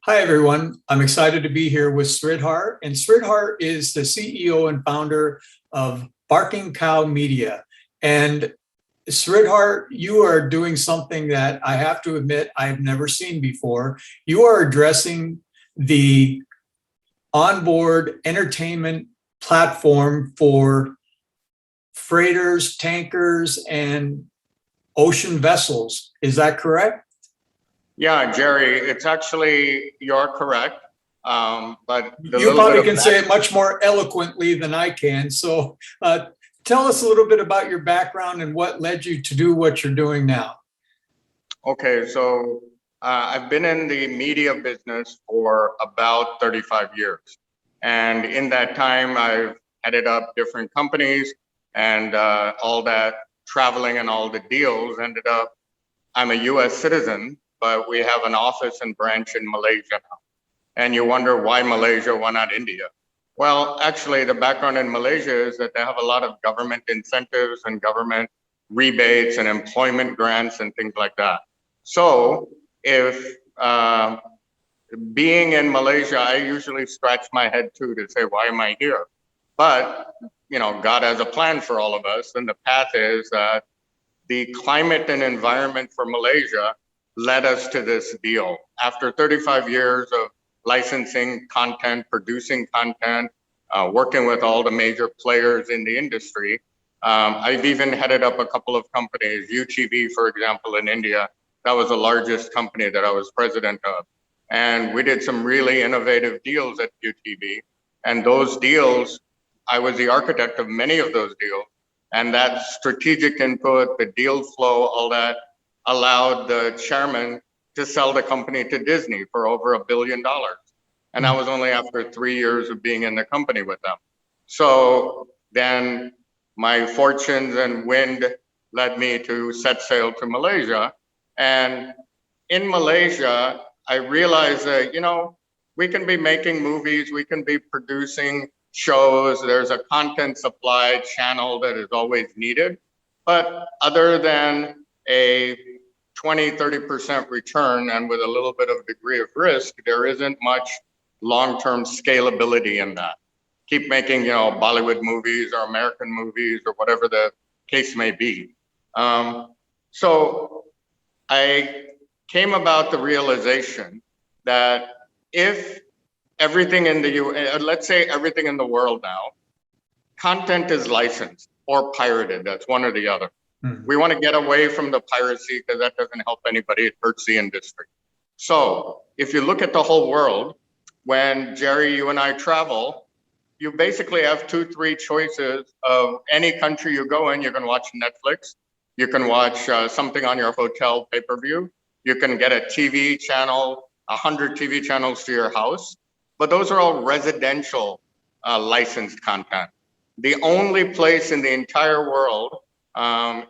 Hi, everyone. I'm excited to be here with Sridhar. And Sridhar is the CEO and founder of Barking Cow Media. And Sridhar, you are doing something that I have to admit I've never seen before. You are addressing the onboard entertainment platform for freighters, tankers, and ocean vessels. Is that correct? Yeah, Jerry, it's actually, you're correct. But the You little bit probably of can say it much more eloquently than I can. So tell us a little bit about your background and what led you to do what you're doing now. Okay, so I've been in the media business for about 35 years. And in that time, I've headed up different companies and all that traveling and all the deals ended up, I'm a US citizen, but we have an office and branch in Malaysia now. And you wonder why Malaysia, why not India? Well, actually, the background in Malaysia is that they have a lot of government incentives and government rebates and employment grants and things like that. So if being in Malaysia, I usually scratch my head too to say, why am I here? But, you know, God has a plan for all of us. And the path is that the climate and environment for Malaysia led us to this deal. After 35 years of licensing content, producing content, working with all the major players in the industry, I've even headed up a couple of companies, UTV, for example, in India. That was the largest company that I was president of. And we did some really innovative deals at UTV. And those deals, I was the architect of many of those deals. And that strategic input, the deal flow, all that allowed the chairman to sell the company to Disney for over $1 billion. And that was only after 3 years of being in the company with them. So then my fortunes and wind led me to set sail to Malaysia. And in Malaysia, I realized that, you know, we can be making movies, we can be producing shows, there's a content supply channel that is always needed. But other than a 20-30% return and with a little bit of degree of risk, there isn't much long-term scalability in that. Keep making, you know, Bollywood movies or American movies or whatever the case may be. So I came about the realization that if everything in let's say everything in the world now, content is licensed or pirated, that's one or the other. We want to get away from the piracy because that doesn't help anybody, it hurts the industry. So if you look at the whole world, when Jerry, you and I travel, you basically have 2-3 choices of any country you go in. You can watch Netflix, you can watch something on your hotel pay-per-view, you can get a TV channel, 100 TV channels to your house, but those are all residential licensed content. The only place in the entire world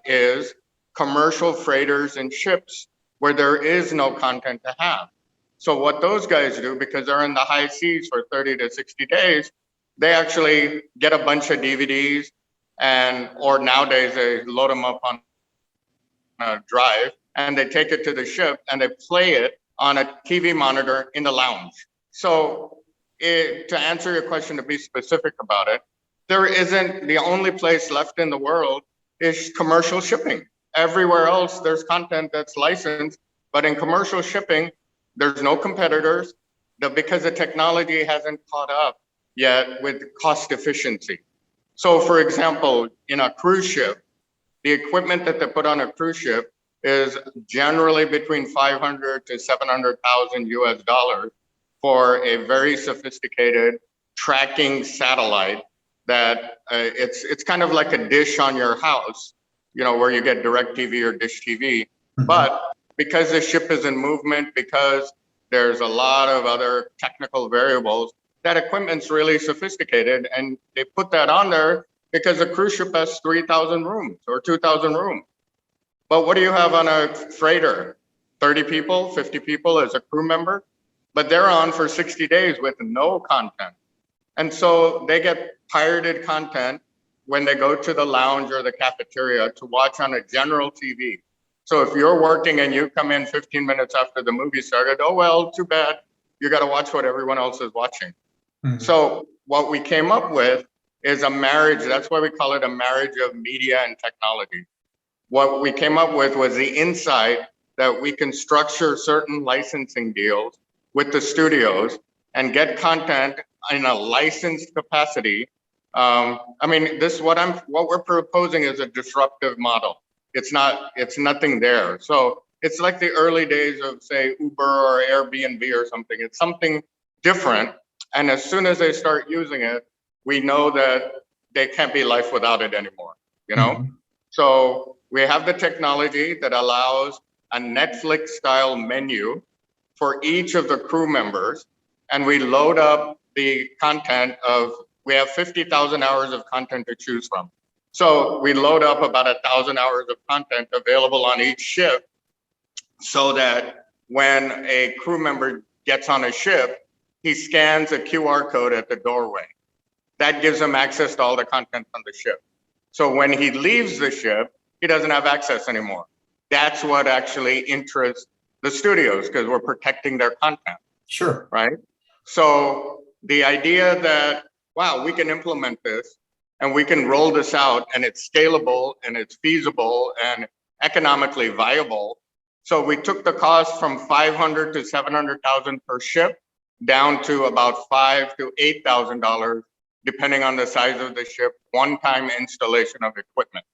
is commercial freighters and ships where there is no content to have. So what those guys do, because they're in the high seas for 30 to 60 days, they actually get a bunch of DVDs or nowadays they load them up on a drive and they take it to the ship and they play it on a TV monitor in the lounge. So to answer your question, to be specific about it, the only place left in the world is commercial shipping. Everywhere else, there's content that's licensed, but in commercial shipping, there's no competitors because the technology hasn't caught up yet with cost efficiency. So for example, in a cruise ship, the equipment that they put on a cruise ship is generally between 500 to 700,000 US dollars for a very sophisticated tracking satellite that it's kind of like a dish on your house, you know, where you get DirecTV or Dish TV. But because the ship is in movement, because there's a lot of other technical variables, that equipment's really sophisticated. And they put that on there because a cruise ship has 3,000 rooms or 2,000 rooms. But what do you have on a freighter? 30 people, 50 people as a crew member, but they're on for 60 days with no content. And so they get pirated content when they go to the lounge or the cafeteria to watch on a general TV. So if you're working and you come in 15 minutes after the movie started, oh, well, too bad. you got to watch what everyone else is watching. Mhm. So what we came up with is a marriage. That's why we call it a marriage of media and technology. What we came up with was the insight that we can structure certain licensing deals with the studios and get content in a licensed capacity. I mean, what we're proposing is a disruptive model. It's nothing there. So it's like the early days of, say, Uber or Airbnb or something. It's something different. And as soon as they start using it, we know that they can't be life without it anymore, you know? Mhm. So we have the technology that allows a Netflix style menu for each of the crew members, and we load up the content we have 50,000 hours of content to choose from. So we load up about 1,000 hours of content available on each ship, so that when a crew member gets on a ship, he scans a QR code at the doorway. That gives him access to all the content on the ship. So when he leaves the ship, he doesn't have access anymore. That's what actually interests the studios, because we're protecting their content, Sure. right? So the idea that, wow, we can implement this and we can roll this out and it's scalable and it's feasible and economically viable. So we took the cost from 500 to 700,000 per ship down to about $5,000 to $8,000, depending on the size of the ship, one-time installation of equipment.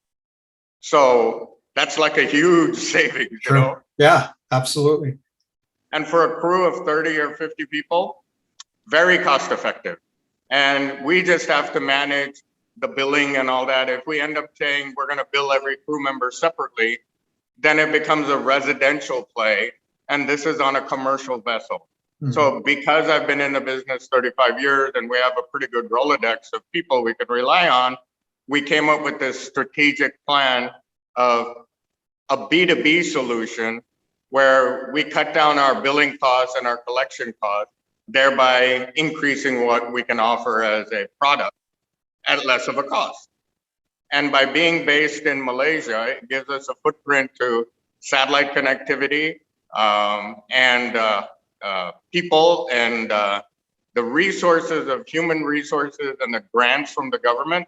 So that's like a huge savings, Sure. you know? Yeah, absolutely. And for a crew of 30 or 50 people, very cost effective. And we just have to manage the billing and all that. If we end up saying we're going to bill every crew member separately, then it becomes a residential play. And this is on a commercial vessel. Mhm. So because I've been in the business 35 years and we have a pretty good Rolodex of people we could rely on, we came up with this strategic plan of a B2B solution where we cut down our billing costs and our collection costs, thereby increasing what we can offer as a product at less of a cost. And by being based in Malaysia, it gives us a footprint to satellite connectivity, and people, and the resources of human resources and the grants from the government.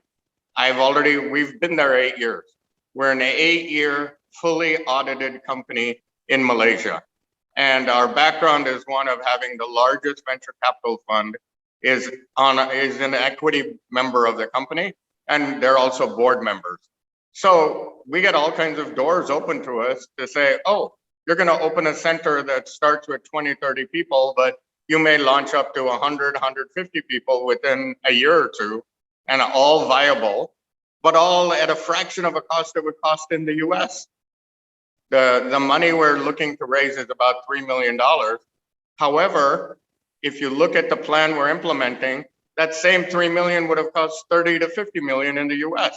We've been there 8 years. We're an 8-year fully audited company in Malaysia. And our background is one of having the largest venture capital fund is an equity member of the company, and they're also board members. So we get all kinds of doors open to us to say, oh, you're going to open a center that starts with 20, 30 people, but you may launch up to 100, 150 people within a year or two, and all viable, but all at a fraction of a cost it would cost in the US. The money we're looking to raise is about $3 million. However, if you look at the plan we're implementing, that same 3 million would have cost 30 to 50 million in the US.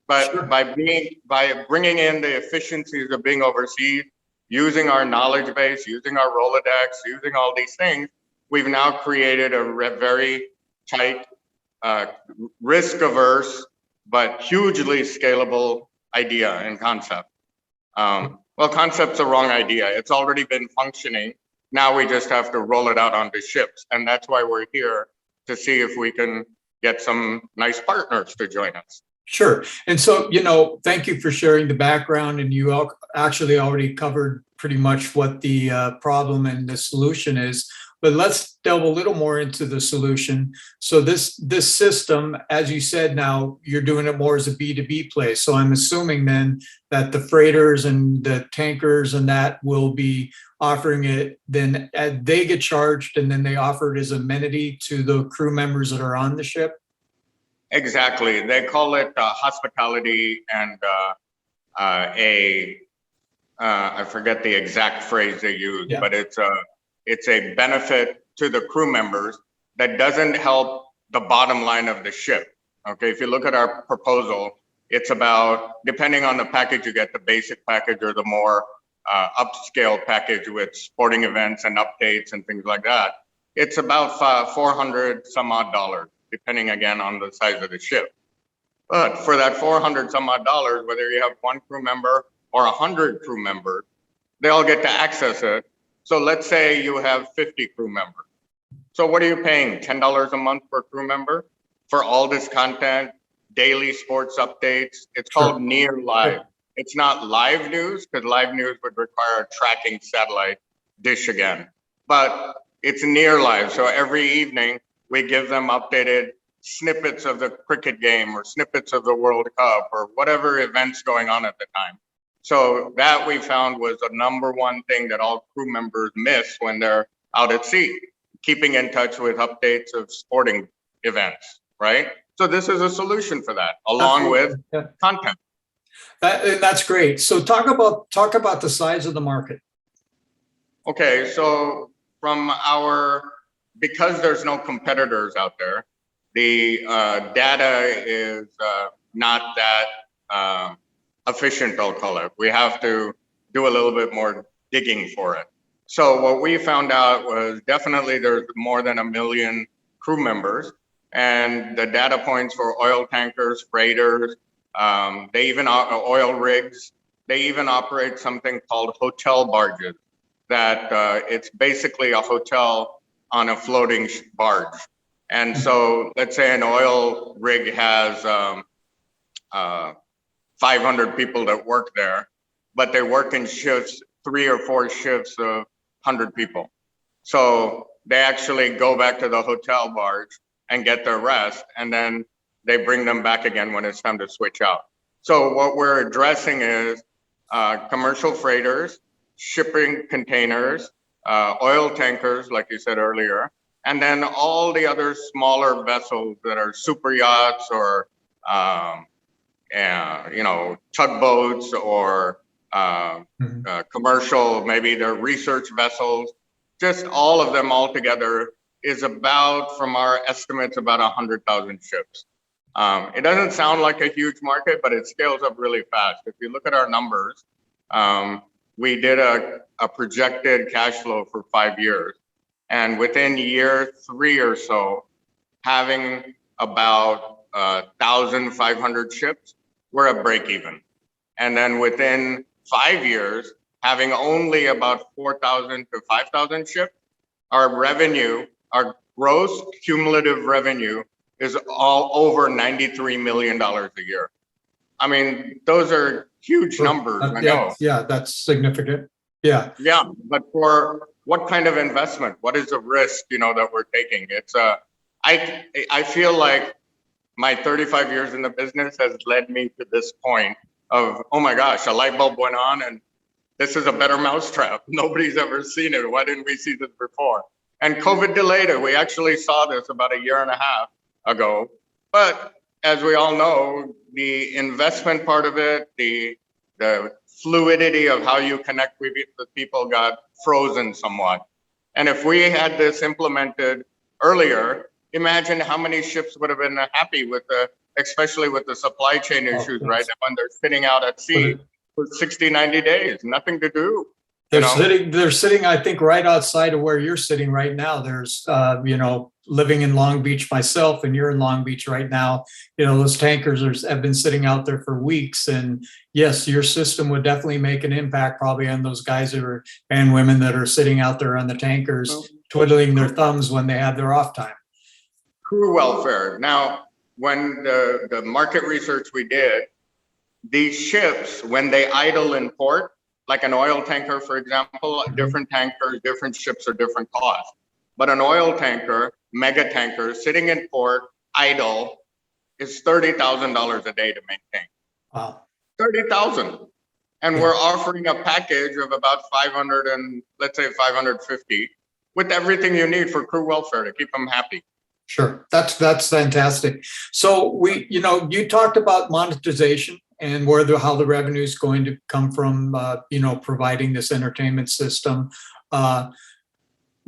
But Sure. by bringing in the efficiencies of being overseas, using our knowledge base, using our Rolodex, using all these things, we've now created a very tight, risk averse, but hugely scalable idea and concept. Well, concept's a wrong idea. It's already been functioning. Now we just have to roll it out onto ships. And that's why we're here, to see if we can get some nice partners to join us. Sure. And so, thank you for sharing the background, and you actually already covered pretty much what the problem and the solution is. But let's delve a little more into the solution. So this system, as you said, now you're doing it more as a B2B play. So I'm assuming then that the freighters and the tankers and that will be offering it, then they get charged, and then they offer it as amenity to the crew members that are on the ship. Exactly. They call it hospitality, and I forget the exact phrase they use, Yeah. but it's a benefit to the crew members that doesn't help the bottom line of the ship. Okay, if you look at our proposal, it's about, depending on the package you get, the basic package or the more upscale package with sporting events and updates and things like that, it's about $400 some odd, depending again on the size of the ship. But for that $400 some odd, whether you have one crew member or 100 crew members, they all get to access it. So let's say you have 50 crew members. So what are you paying? $10 a month per crew member for all this content, daily sports updates? It's called near live. It's not live news because live news would require a tracking satellite dish again, but it's near live. So every evening we give them updated snippets of the cricket game or snippets of the World Cup or whatever events going on at the time. So that we found was the number one thing that all crew members miss when they're out at sea, keeping in touch with updates of sporting events, right? So this is a solution for that, along with content. That's great. So talk about the size of the market. Okay, so because there's no competitors out there, the data is not that efficient, I'll call it. We have to do a little bit more digging for it. So what we found out was definitely there's more than 1 million crew members, and the data points for oil tankers, freighters, they even oil rigs, they even operate something called hotel barges. That it's basically a hotel on a floating barge. And so let's say an oil rig has 500 people that work there, but they work in shifts, 3 or 4 shifts of 100 people. So they actually go back to the hotel barge and get their rest, and then they bring them back again when it's time to switch out. So what we're addressing is commercial freighters, shipping containers, oil tankers, like you said earlier, and then all the other smaller vessels that are super yachts or tugboats or commercial, maybe they're research vessels. Just all of them all together is about, from our estimates, about 100,000 ships. It doesn't sound like a huge market, but it scales up really fast. If you look at our numbers, we did a projected cash flow for 5 years. And within year 3 or so, having about 1,500 ships, we're at break even. And then within 5 years, having only about 4,000 to 5,000 ships, our revenue, our gross cumulative revenue is all over $93 million a year. I mean, those are huge numbers. I know. Yeah, that's significant. Yeah. Yeah, but for what kind of investment? What is the risk, that we're taking? It's I feel like my 35 years in the business has led me to this point of, oh my gosh, a light bulb went on and this is a better mousetrap. Nobody's ever seen it. Why didn't we see this before? And COVID delayed it. We actually saw this about 1.5 years ago. But as we all know, the investment part of it, the fluidity of how you connect with people got frozen somewhat. And if we had this implemented earlier, imagine how many ships would have been happy with especially with the supply chain issues, right? When they're sitting out at sea for 60, 90 days, nothing to do. They're sitting, I think, right outside of where you're sitting right now. There's, living in Long Beach myself, and you're in Long Beach right now. Those tankers have been sitting out there for weeks. And yes, your system would definitely make an impact probably on those guys and women that are sitting out there on the tankers, twiddling their thumbs when they have their off time. Crew welfare. Now, when the market research we did, these ships, when they idle in port, like an oil tanker, for example, different tankers, different ships are different costs. But an oil tanker, mega tanker, sitting in port, idle, is $30,000 a day to maintain. Wow. 30,000. And we're offering a package of about 500 and let's say 550 with everything you need for crew welfare to keep them happy. Sure. That's fantastic. So you talked about monetization and how the revenue is going to come from, providing this entertainment system.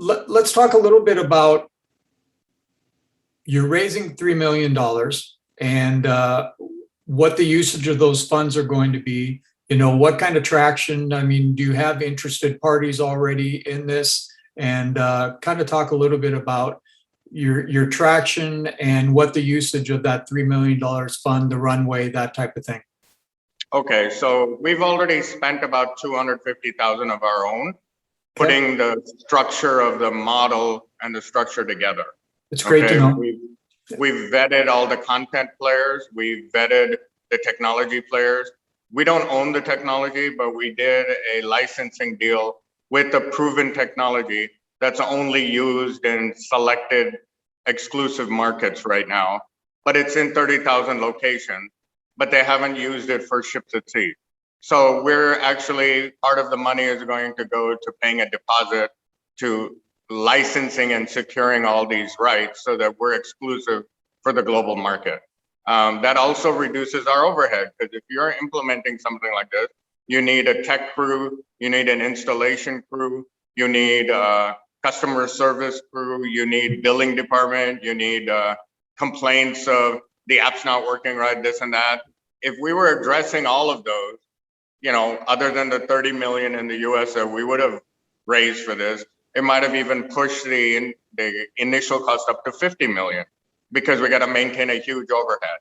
Let's talk a little bit about, you're raising $3 million and what the usage of those funds are going to be. What kind of traction? I mean, do you have interested parties already in this? And kind of talk a little bit about your traction and what the usage of that $3 million fund, the Runway, that type of thing. Okay, so we've already spent about $250,000 of our own putting the structure of the model and the structure together. It's great to know. We've vetted all the content players. We've vetted the technology players. We don't own the technology, but we did a licensing deal with a proven technology that's only used in selected exclusive markets right now, but it's in 30,000 locations, but they haven't used it for ships at sea. So we're actually, part of the money is going to go to paying a deposit to licensing and securing all these rights so that we're exclusive for the global market. That also reduces our overhead, because if you're implementing something like this, you need a tech crew, you need an installation crew, you need a customer service crew, you need billing department, you need complaints of the app's not working right, this and that. If we were addressing all of those, you know, other than the 30 million in the US that we would have raised for this, it might have even pushed the initial cost up to 50 million, because we got to maintain a huge overhead.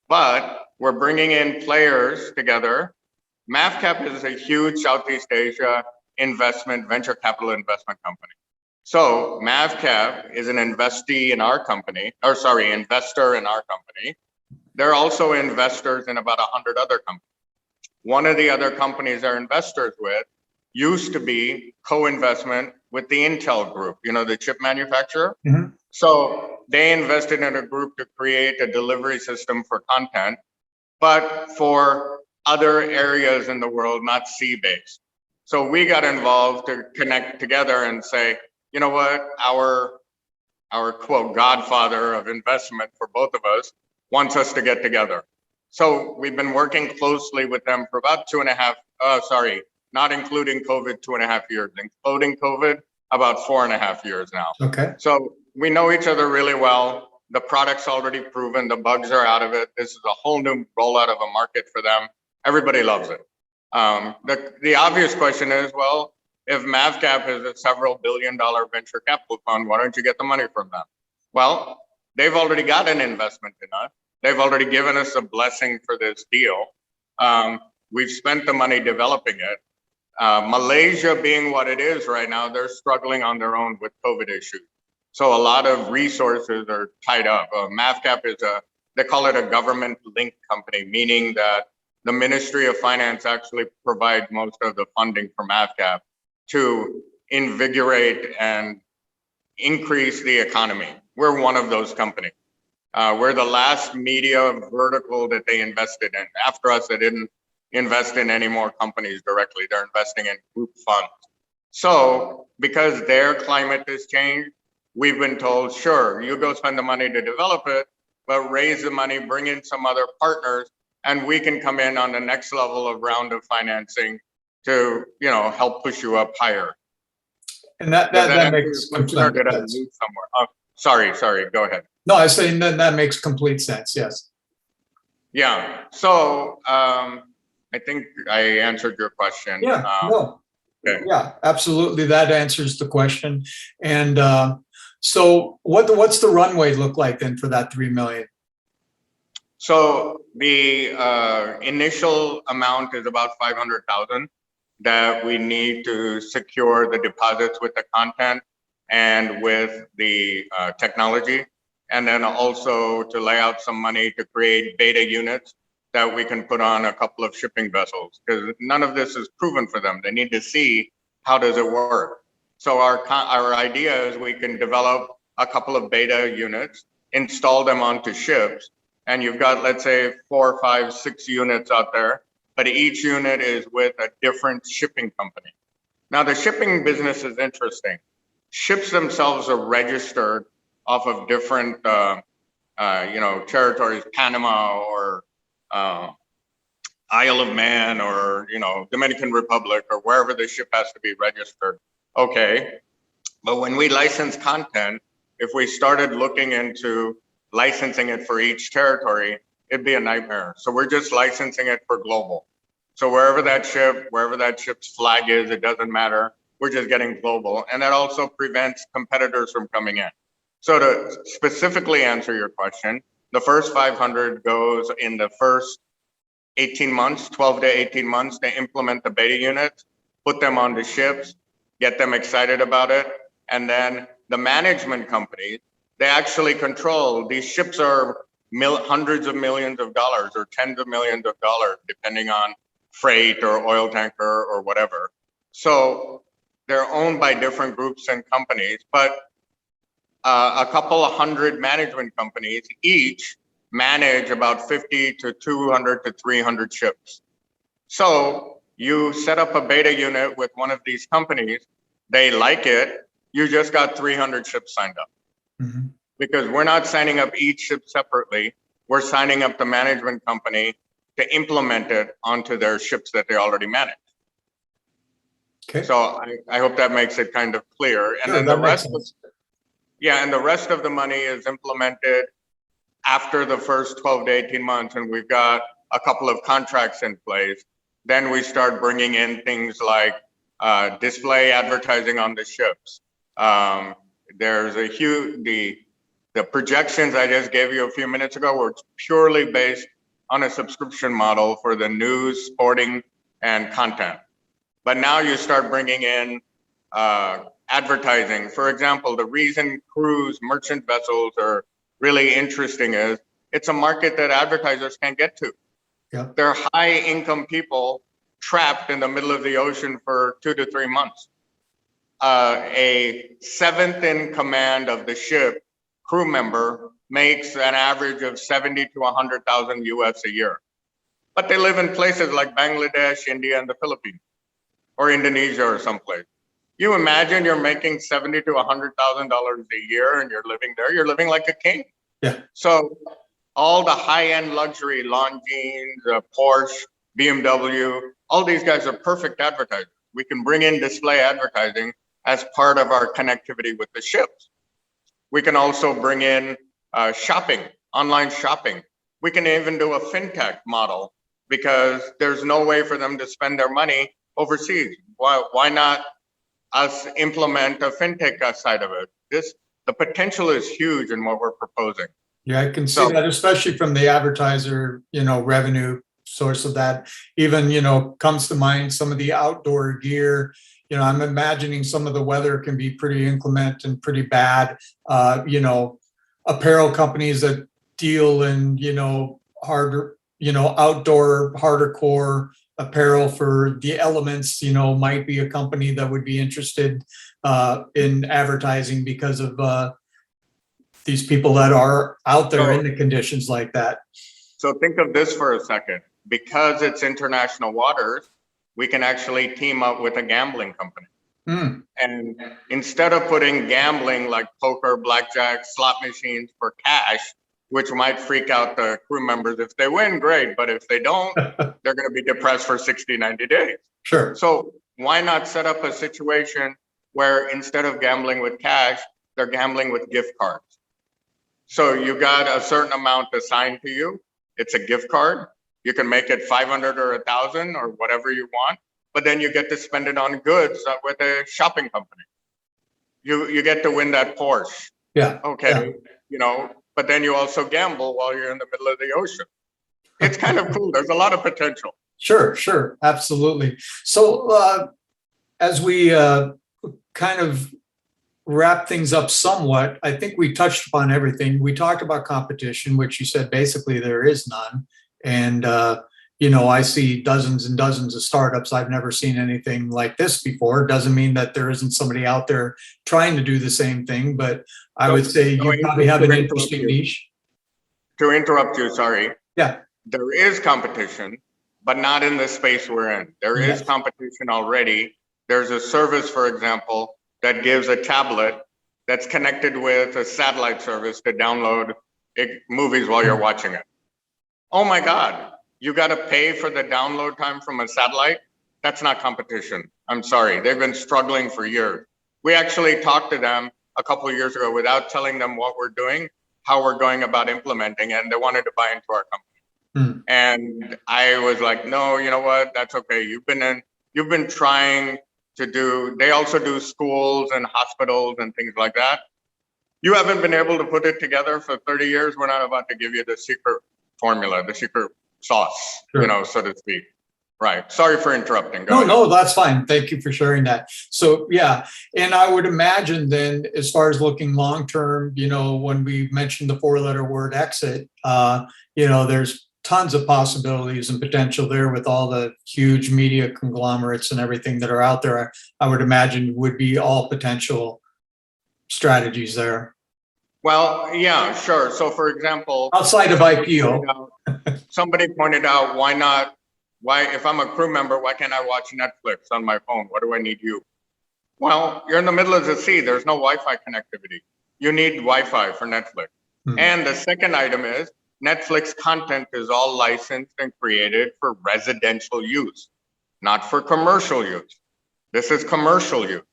But we're bringing in players together. MAVCAP is a huge Southeast Asia venture capital investment company. So MAVCAP is an investor in our company. They're also investors in about 100 other companies. One of the other companies they're investors with used to be co-investment with the Intel group, you know, the chip manufacturer. Mm-hmm. So they invested in a group to create a delivery system for content, but for other areas in the world, not sea-based. So we got involved to connect together and say, you know what, our quote godfather of investment for both of us wants us to get together. So we've been working closely with them for about not including COVID, 2.5 years, including COVID, about 4.5 years now. Okay. So we know each other really well. The product's already proven, the bugs are out of it. This is a whole new rollout of a market for them. Everybody loves it. The obvious question is, well, if MAVCAP is a several billion-dollar venture capital fund, why don't you get the money from them? Well, they've already got an investment in us. They've already given us a blessing for this deal. We've spent the money developing it. Malaysia being what it is right now, they're struggling on their own with COVID issues. So a lot of resources are tied up. MAVCAP is they call it a government linked company, meaning that the Ministry of Finance actually provides most of the funding for MAVCAP to invigorate and increase the economy. We're one of those companies. We're the last media vertical that they invested in. After us, they didn't invest in any more companies directly. They're investing in group funds. So because their climate has changed, we've been told, sure, you go spend the money to develop it, but raise the money, bring in some other partners, and we can come in on the next level of round of financing to, you know, help push you up higher. And that makes complete sense. Oh, sorry, go ahead. No, I was saying that makes complete sense. Yes. Yeah. So I think I answered your question. Yeah. Okay. Yeah, absolutely. That answers the question. And so what's the runway look like then for that 3 million? So the initial amount is about 500,000 that we need to secure the deposits with the content and with the technology, and then also to lay out some money to create beta units that we can put on a couple of shipping vessels, because none of this is proven for them. They need to see how does it work. So our idea is we can develop a couple of beta units, install them onto ships, and you've got, let's say, 4, 5, 6 units out there, but each unit is with a different shipping company. Now, the shipping business is interesting. Ships themselves are registered off of different, territories, Panama or Isle of Man or, Dominican Republic or wherever the ship has to be registered. Okay. But when we license content, if we started looking into licensing it for each territory, it'd be a nightmare. So we're just licensing it for global. So wherever that ship's flag is, it doesn't matter. We're just getting global. And that also prevents competitors from coming in. So to specifically answer your question, the first 500 goes in the first 18 months, 12 to 18 months to implement the beta units, put them onto ships, get them excited about it. And then the management companies, they actually control, these ships are hundreds of millions of dollars or tens of millions of dollars, depending on freight or oil tanker or whatever. So they're owned by different groups and companies, but a couple of hundred management companies each manage about 50 to 200 to 300 ships. So you set up a beta unit with one of these companies, they like it, you just got 300 ships signed up. Mhm. Because we're not signing up each ship separately, we're signing up the management company to implement it onto their ships that they already manage. Okay. So I hope that makes it kind of clear. And Sure, then that the makes rest of, sense. yeah, and the rest of the money is implemented after the first 12 to 18 months, and we've got a couple of contracts in place. Then we start bringing in things like display advertising on the ships. There's a huge, the projections I just gave you a few minutes ago were purely based on a subscription model for the news, sporting, and content. But now you start bringing in advertising. For example, the reason cruise merchant vessels are really interesting is it's a market that advertisers can't get to. Yeah. They're high income people trapped in the middle of the ocean for 2 to 3 months. A seventh in command of the ship crew member makes an average of 70 to 100,000 US a year. But they live in places like Bangladesh, India, and the Philippines, or Indonesia or someplace. You imagine you're making 70 to $100,000 a year and you're living there, you're living like a king. Yeah. So all the high-end luxury, Longines, Porsche, BMW, all these guys are perfect advertisers. We can bring in display advertising as part of our connectivity with the ships. We can also bring in shopping, online shopping. We can even do a fintech model because there's no way for them to spend their money overseas. Why not us implement a fintech side of it? The potential is huge in what we're proposing. Yeah, I can see that, especially from the advertiser, revenue source of that. Even, comes to mind some of the outdoor gear. I'm imagining some of the weather can be pretty inclement and pretty bad. Apparel companies that deal in, harder, outdoor, harder core apparel for the elements, might be a company that would be interested in advertising because of these people that are out there in the conditions like that. So think of this for a second. Because it's international waters, we can actually team up with a gambling company. And instead of putting gambling like poker, blackjack, slot machines for cash, which might freak out the crew members. If they win, great. But if they don't, they're going to be depressed for 60, 90 days. Sure. So why not set up a situation where instead of gambling with cash, they're gambling with gift cards? So you got a certain amount assigned to you. It's a gift card. You can make it 500 or 1,000 or whatever you want, but then you get to spend it on goods with a shopping company. You get to win that Porsche. Yeah. Okay. Yeah. But then you also gamble while you're in the middle of the ocean. It's kind of cool. There's a lot of potential. Sure. Absolutely. So as we kind of wrap things up somewhat, I think we touched upon everything. We talked about competition, which you said basically there is none. And, I see dozens and dozens of startups. I've never seen anything like this before. Doesn't mean that there isn't somebody out there trying to do the same thing, but I would say you probably have an interesting niche. To interrupt you, sorry. Yeah. There is competition, but not in the space we're in. There is competition already. There's a service, for example, that gives a tablet that's connected with a satellite service to download movies while you're watching it. Oh my God, you got to pay for the download time from a satellite? That's not competition. I'm sorry. They've been struggling for years. We actually talked to them a couple of years ago without telling them what we're doing, how we're going about implementing, and they wanted to buy into our company. And I was like, no, you know what? That's okay. You've been trying to do, they also do schools and hospitals and things like that. You haven't been able to put it together for 30 years. We're not about to give you the secret formula, the secret sauce, sure. So to speak, Right. Sorry for interrupting. Go No, ahead. no, that's fine. Thank you for sharing that. So, yeah. And I would imagine then, as far as looking long-term, when we mentioned the four-letter word exit, there's tons of possibilities and potential there with all the huge media conglomerates and everything that are out there. I would imagine would be all potential strategies there. Well, yeah, sure. So for example, Outside of IPO. somebody pointed out, why, if I'm a crew member, why can't I watch Netflix on my phone? What do I need you? Well, you're in the middle of the sea. There's no Wi-Fi connectivity. You need Wi-Fi for Netflix. And the second item is Netflix content is all licensed and created for residential use, not for commercial use. This is commercial use.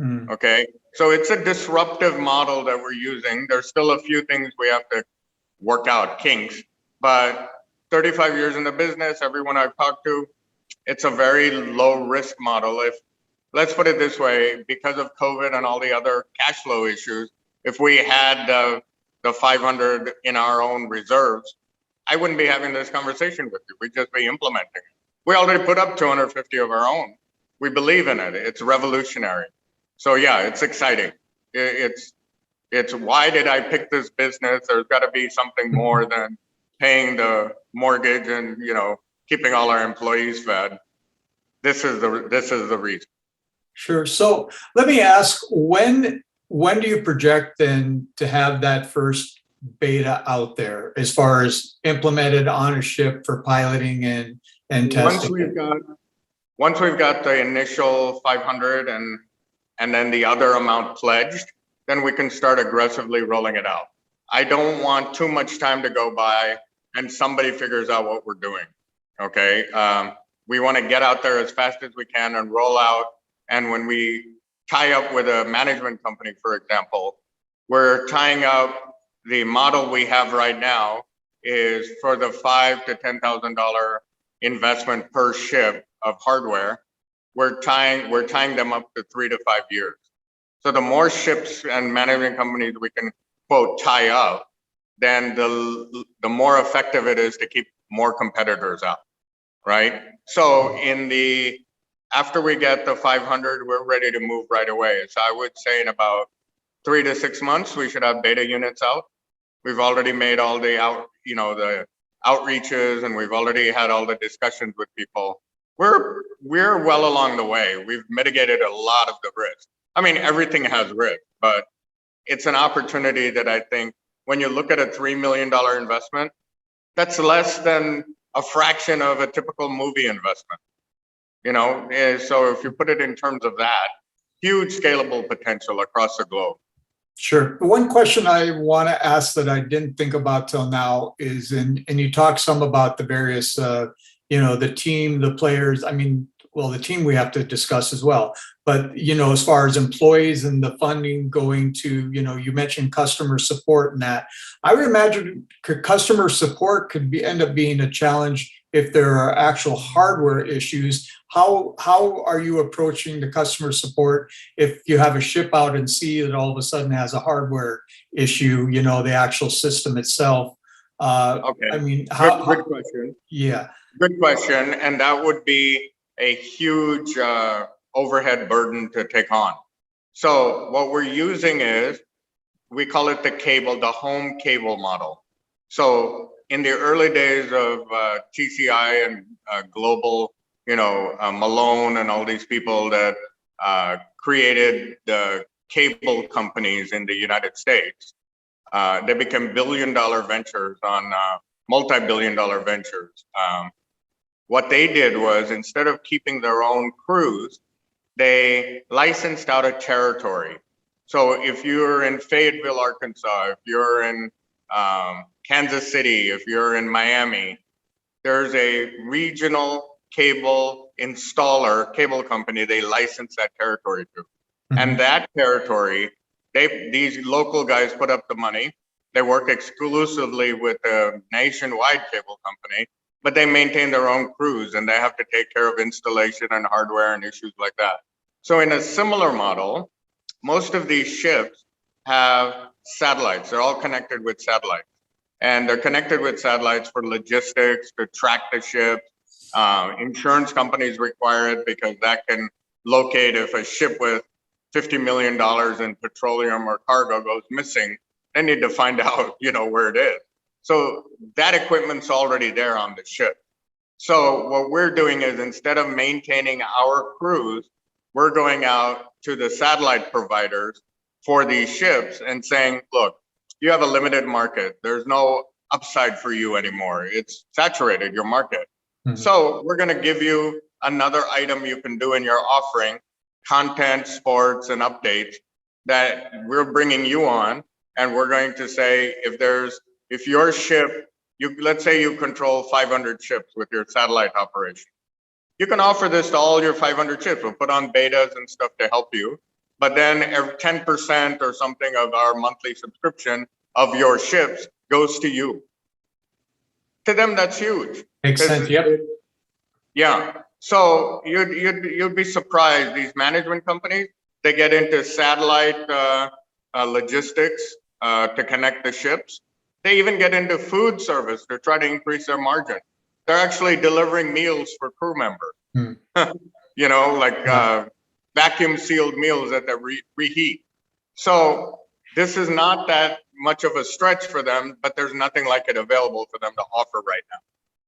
Okay. So it's a disruptive model that we're using. There's still a few things we have to work out, kinks, but 35 years in the business, everyone I've talked to, it's a very low risk model. Let's put it this way, because of COVID and all the other cash flow issues, if we had the 500 in our own reserves, I wouldn't be having this conversation with you. We'd just be implementing it. We already put up 250 of our own. We believe in it. It's revolutionary. So yeah, it's exciting. It's why did I pick this business? There's got to be something more than paying the mortgage and keeping all our employees fed. This is the reason. Sure. So let me ask, when do you project then to have that first beta out there as far as implemented on a ship for piloting and testing? Once we've got the initial 500 and then the other amount pledged, then we can start aggressively rolling it out. I don't want too much time to go by and somebody figures out what we're doing. Okay. We want to get out there as fast as we can and roll out. And when we tie up with a management company, for example, we're tying up the model we have right now is for the $5,000 to $10,000 investment per ship of hardware. We're tying them up to 3 to 5 years. So the more ships and management companies we can quote tie up, then the more effective it is to keep more competitors out, right? So after we get the 500, we're ready to move right away. So I would say in about 3 to 6 months, we should have beta units out. We've already made all the the outreaches, and we've already had all the discussions with people. We're well along the way. We've mitigated a lot of the risk. I mean, everything has risk, but it's an opportunity that I think when you look at a $3 million investment, that's less than a fraction of a typical movie investment. So if you put it in terms of that, huge scalable potential across the globe. Sure. One question I want to ask that I didn't think about till now is, and you talk some about the various, the team, the players. I mean, well, the team we have to discuss as well. But, as far as employees and the funding going to, you mentioned customer support and that. I would imagine customer support could end up being a challenge if there are actual hardware issues. How are you approaching the customer support if you have a ship out in sea that all of a sudden has a hardware issue, the actual system itself? Okay. I mean, good question. Yeah. Good question. And that would be a huge overhead burden to take on. So what we're using is, we call it the home cable model. So in the early days of TCI and Global, Malone and all these people that created the cable companies in the United States, they became billion-dollar ventures on multi-billion-dollar ventures. What they did was, instead of keeping their own crews, they licensed out a territory. So if you're in Fayetteville, Arkansas, if you're in Kansas City, if you're in Miami, there's a regional cable installer, cable company, they license that territory to. Mm-hmm. And that territory, these local guys put up the money. They work exclusively with a nationwide cable company, but they maintain their own crews and they have to take care of installation and hardware and issues like that. So in a similar model, most of these ships have satellites. They're all connected with satellites. And they're connected with satellites for logistics, to track the ship, Insurance companies require it because that can locate if a ship with $50 million in petroleum or cargo goes missing, they need to find out, where it is. So that equipment's already there on the ship. So what we're doing is instead of maintaining our crews, we're going out to the satellite providers for these ships and saying, look, you have a limited market. There's no upside for you anymore. It's saturated, your market. Mm-hmm. So we're going to give you another item you can do in your offering, content, sports, and updates that we're bringing you on. And we're going to say, if your ship, let's say you control 500 ships with your satellite operation. You can offer this to all your 500 ships. We'll put on betas and stuff to help you. But then 10% or something of our monthly subscription of your ships goes to you. To them, that's huge. Makes sense. Yep. Yeah. So you'd be surprised. These management companies, they get into satellite logistics to connect the ships. They even get into food service to try to increase their margin. They're actually delivering meals for crew members. Vacuum sealed meals that they reheat. So this is not that much of a stretch for them, but there's nothing like it available for them to offer right now.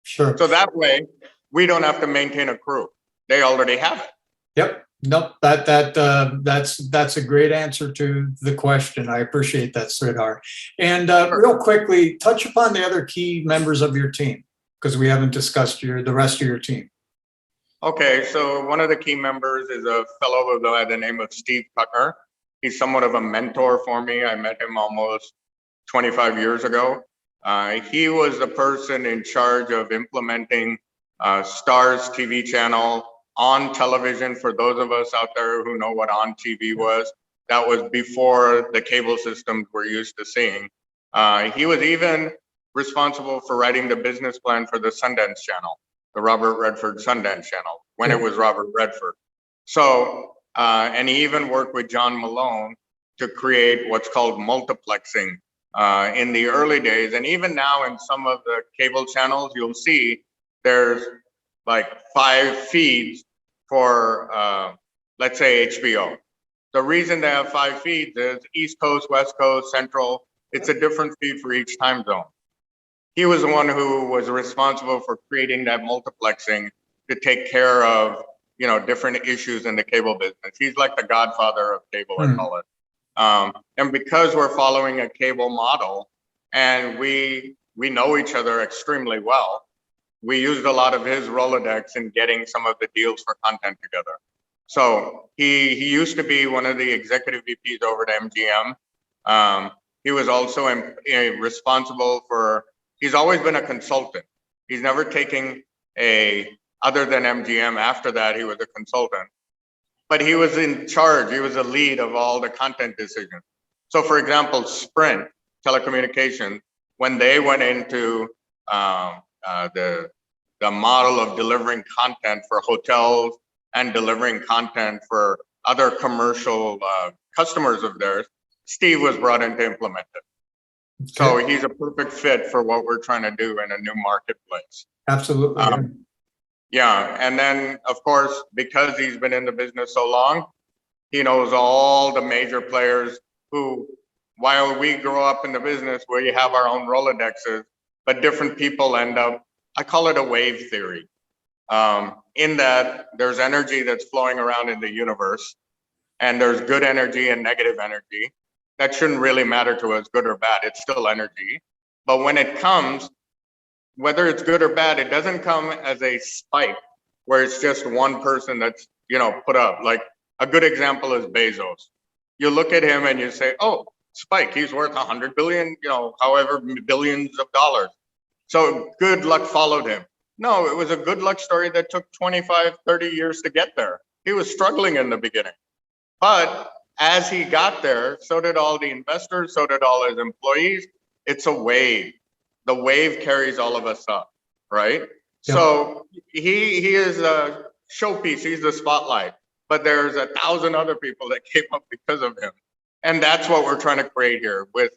Sure. So that way, we don't have to maintain a crew. They already have it. Yep. Nope. That's a great answer to the question. I appreciate that, Sridhar. And real quickly, touch upon the other key members of your team, because we haven't discussed the rest of your team. Okay, so one of the key members is a fellow by the name of Steve Cutner. He's somewhat of a mentor for me. I met him almost 25 years ago. He was the person in charge of implementing Stars TV channel on television. For those of us out there who know what on TV was, that was before the cable systems we're used to seeing. He was even responsible for writing the business plan for the Sundance channel, the Robert Redford Sundance channel, when it was Robert Redford. So, and he even worked with John Malone to create what's called multiplexing in the early days. And even now in some of the cable channels, you'll see there's like 5 feeds for, let's say, HBO. The reason they have 5 feeds is East Coast, West Coast, Central. It's a different feed for each time zone. He was the one who was responsible for creating that multiplexing to take care of, different issues in the cable business. He's like the godfather of cable, I call it. And because we're following a cable model and we know each other extremely well, we used a lot of his Rolodex in getting some of the deals for content together. So he used to be one of the executive VPs over at MGM. He was also responsible for, he's always been a consultant. He's never taken other than MGM. After that, he was a consultant. But he was in charge. He was a lead of all the content decisions. So for example, Sprint Telecommunications, when they went into the model of delivering content for hotels and delivering content for other commercial customers of theirs, Steve was brought in to implement it. Okay. So he's a perfect fit for what we're trying to do in a new marketplace. Absolutely. Yeah. And then, of course, because he's been in the business so long, he knows all the major players who, while we grow up in the business where you have our own Rolodexes, but different people end up, I call it a wave theory, in that there's energy that's flowing around in the universe, and there's good energy and negative energy. That shouldn't really matter to us, good or bad, it's still energy. But when it comes, whether it's good or bad, it doesn't come as a spike where it's just one person that's, put up. Like a good example is Bezos. You look at him and you say, oh, spike, he's worth 100 billion, however billions of dollars. So good luck followed him. No, it was a good luck story that took 25, 30 years to get there. He was struggling in the beginning. But as he got there, so did all the investors, so did all his employees. It's a wave. The wave carries all of us up, right? Yeah. So he is a showpiece, he's the spotlight, but there's 1,000 other people that came up because of him. And that's what we're trying to create here. With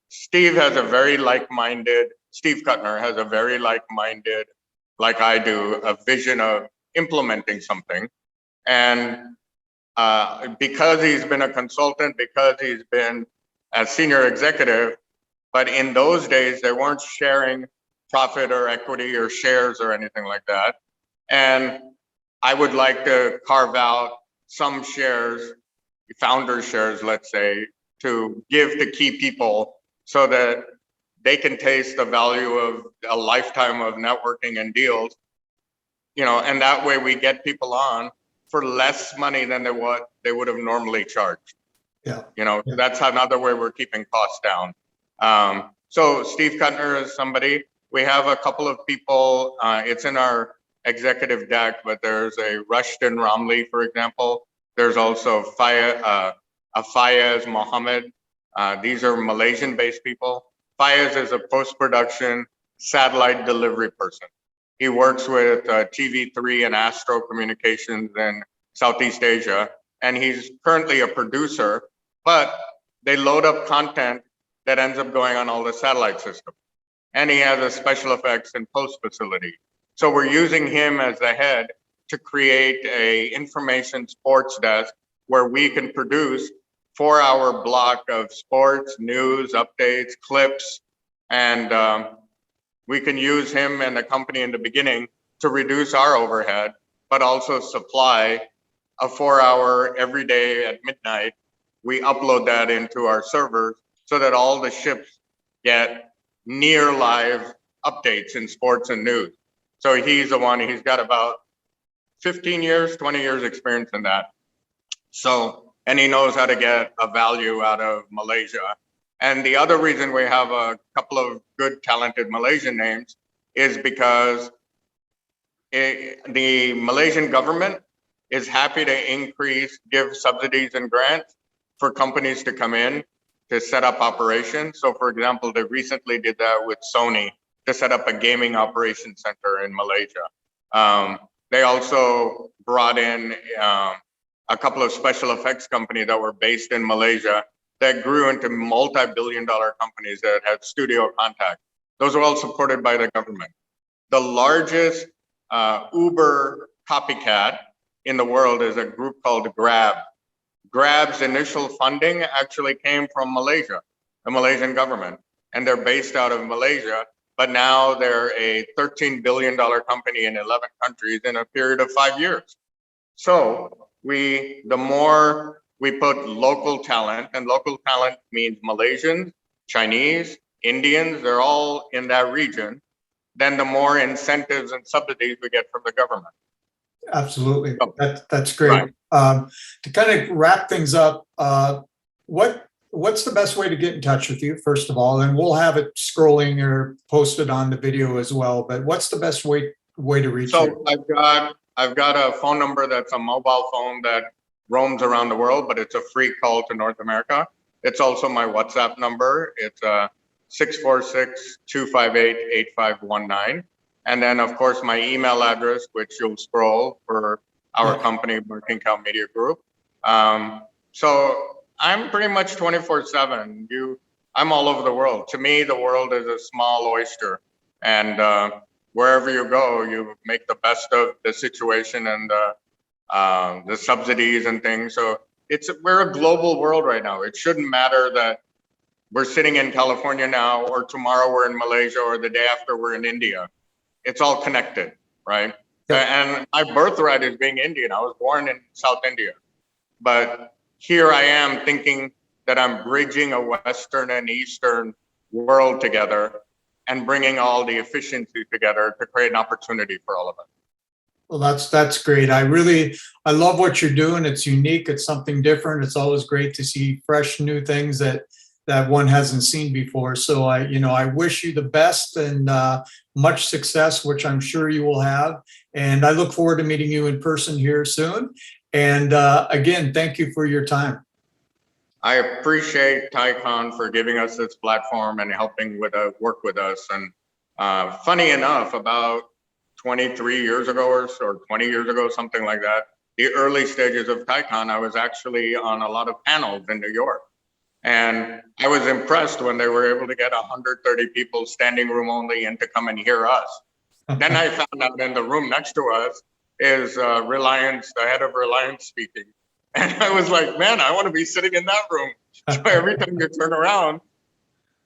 Steve Cutner has a very like-minded like I do, a vision of implementing something. And because he's been a consultant, because he's been a senior executive, but in those days, they weren't sharing profit or equity or shares or anything like that. And I would like to carve out some shares, founder shares, let's say, to give to key people so that they can taste the value of a lifetime of networking and deals, and that way we get people on for less money than what they would have normally charged. Yeah. So that's another way we're keeping costs down. So Steve Kuttner is somebody. We have a couple of people. It's in our executive deck, but there's a Rushton Ramli, for example. There's also Fayez Mohammed. These are Malaysian-based people. Fayez is a post-production satellite delivery person. He works with TV3 and Astro Communications in Southeast Asia, and he's currently a producer, but they load up content that ends up going on all the satellite systems. And he has a special effects and post facility. So we're using him as the head to create a information sports desk where we can produce 4-hour block of sports, news, updates, clips, and we can use him and the company in the beginning to reduce our overhead, but also supply a 4-hour every day at midnight. We upload that into our servers so that all the ships get near live updates in sports and news. So he's the one, he's got about 15 years, 20 years experience in that. So, and he knows how to get a value out of Malaysia. And the other reason we have a couple of good, talented Malaysian names is because the Malaysian government is happy to give subsidies and grants for companies to come in to set up operations. So for example, they recently did that with Sony to set up a gaming operation center in Malaysia. They also brought in a couple of special effects companies that were based in Malaysia that grew into multi-billion-dollar companies that had studio contact. Those are all supported by the government. The largest Uber copycat in the world is a group called Grab. Grab's initial funding actually came from Malaysia, the Malaysian government, and they're based out of Malaysia, but now they're a $13 billion company in 11 countries in a period of 5 years. So the more we put local talent, and local talent means Malaysians, Chinese, Indians, they're all in that region, then the more incentives and subsidies we get from the government. Absolutely. That's great. Right. To kind of wrap things up, what's the best way to get in touch with you, first of all? And we'll have it scrolling or posted on the video as well. But what's the best way to reach you? So I've got a phone number that's a mobile phone that roams around the world, but it's a free call to North America. It's also my WhatsApp number. It's 646-258-8519. And then, of course, my email address, which you'll scroll for our company, Barking Cow Media Group. So I'm pretty much 24/7. I'm all over the world. To me, the world is a small oyster. And wherever you go, you make the best of the situation and the subsidies and things. So we're a global world right now. It shouldn't matter that we're sitting in California now, or tomorrow we're in Malaysia, or the day after we're in India. It's all connected, right? And my birthright is being Indian. I was born in South India. But here I am thinking that I'm bridging a Western and Eastern world together and bringing all the efficiency together to create an opportunity for all of us. Well, that's great. I love what you're doing. It's unique. It's something different. It's always great to see fresh, new things that one hasn't seen before. So I wish you the best and much success, which I'm sure you will have. And I look forward to meeting you in person here soon. And again, thank you for your time. I appreciate Tycon for giving us this platform and helping work with us. And funny enough, about 23 years ago or 20 years ago, something like that, the early stages of Tycon, I was actually on a lot of panels in New York. And I was impressed when they were able to get 130 people standing room only in to come and hear us. Then I found out in the room next to us is Reliance, the head of Reliance speaking. And I was like, man, I want to be sitting in that room. So every time you turn around,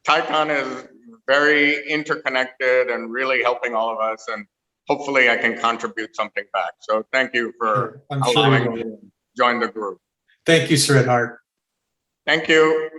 Tycon is very interconnected and really helping all of us. And hopefully I can contribute something back. So thank you for I'm sure allowing you me will. to join the group. Thank you, Sridhar. Thank you.